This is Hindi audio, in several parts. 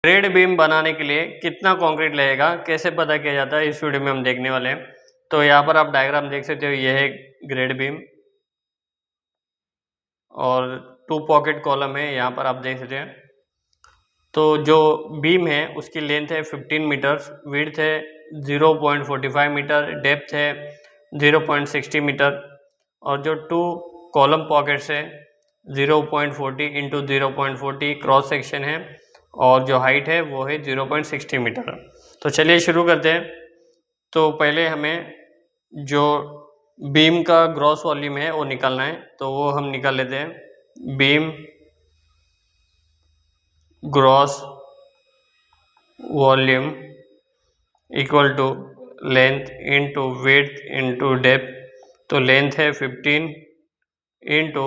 ग्रेड बीम बनाने के लिए कितना कंक्रीट लगेगा, कैसे पता किया जाता है, इस वीडियो में हम देखने वाले हैं। तो यहाँ पर आप डायग्राम देख सकते हो, यह है ग्रेड बीम और 2 पॉकेट कॉलम है, यहाँ पर आप देख सकते हैं। तो जो बीम है उसकी लेंथ है 15 मीटर, विड्थ है 0.45 मीटर, डेप्थ है 0.60 मीटर और जो 2 कॉलम पॉकेट्स है 0.40 इंटू 0.40 क्रॉस सेक्शन है और जो हाइट है वो है 0.60 मीटर। तो चलिए शुरू करते हैं। तो पहले हमें जो बीम का ग्रॉस वॉल्यूम है वो निकालना है, तो वो हम निकाल लेते हैं। Beam gross volume equal to length into width into depth. तो लेंथ है 15 इंटू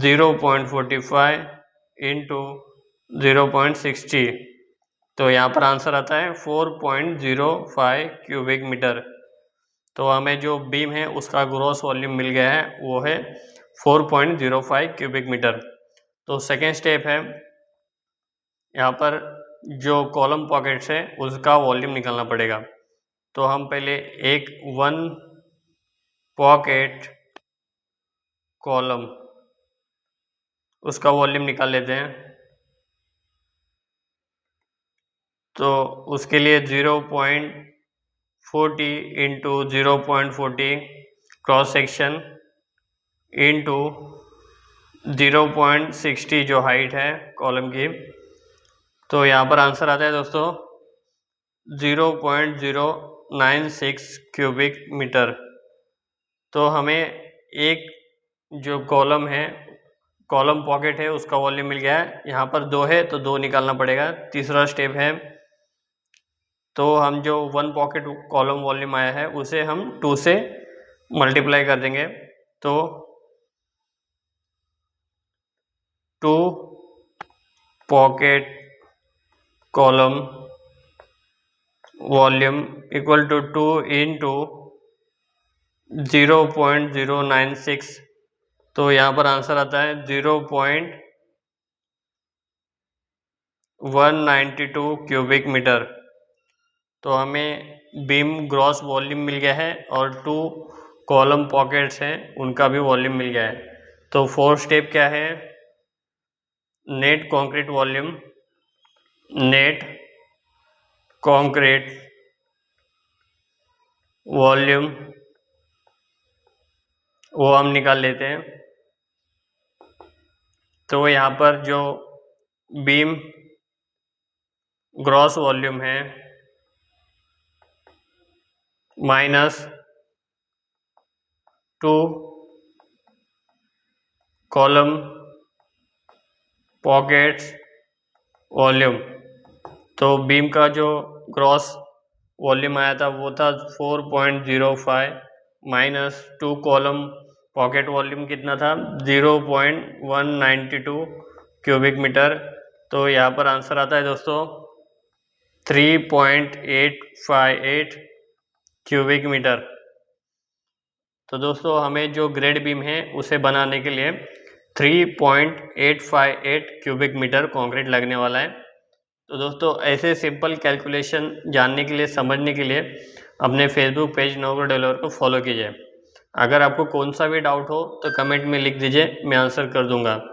0.45 इंटू 0.60, तो यहाँ पर आंसर आता है 4.05 क्यूबिक मीटर। तो हमें जो बीम है उसका ग्रॉस वॉल्यूम मिल गया है, वो है 4.05 क्यूबिक मीटर। तो सेकेंड स्टेप है, यहाँ पर जो कॉलम पॉकेट्स है उसका वॉल्यूम निकालना पड़ेगा। तो हम पहले एक 1 पॉकेट कॉलम उसका वॉल्यूम निकाल लेते हैं। तो उसके लिए 0.40 इंटू 0.40 क्रॉस सेक्शन इंटू 0.60 जो हाइट है कॉलम की, तो यहाँ पर आंसर आता है दोस्तों 0.096 क्यूबिक मीटर। तो हमें एक जो कॉलम है, कॉलम पॉकेट है, उसका वॉल्यूम मिल गया है। यहाँ पर 2 है तो 2 निकालना पड़ेगा। तीसरा स्टेप है, तो हम जो 1 पॉकेट कॉलम वॉल्यूम आया है उसे हम 2 से मल्टीप्लाई कर देंगे। तो 2 pocket column volume equal to 2 into 0.096, तो यहाँ पर आंसर आता है 0.192 क्यूबिक मीटर। तो हमें बीम ग्रॉस वॉल्यूम मिल गया है और 2 कॉलम पॉकेट्स हैं उनका भी वॉल्यूम मिल गया है। तो 4 स्टेप क्या है, net concrete volume, net concrete volume वो हम निकाल लेते हैं। तो यहाँ पर जो बीम ग्रॉस वॉल्यूम है माइनस 2 कॉलम पॉकेट्स वॉल्यूम, तो बीम का जो ग्रॉस वॉल्यूम आया था वो था 4.05 माइनस 2 कॉलम पॉकेट वॉल्यूम कितना था 0.192 क्यूबिक मीटर। तो यहाँ पर आंसर आता है दोस्तों 3.858 क्यूबिक मीटर। तो दोस्तों हमें जो ग्रेड बीम है उसे बनाने के लिए 3.858 क्यूबिक मीटर कंक्रीट लगने वाला है। तो दोस्तों ऐसे सिंपल कैलकुलेशन जानने के लिए, समझने के लिए अपने फेसबुक पेज नोगो डेवलपर को फॉलो कीजिए। अगर आपको कौन सा भी डाउट हो तो कमेंट में लिख दीजिए, मैं आंसर कर दूंगा।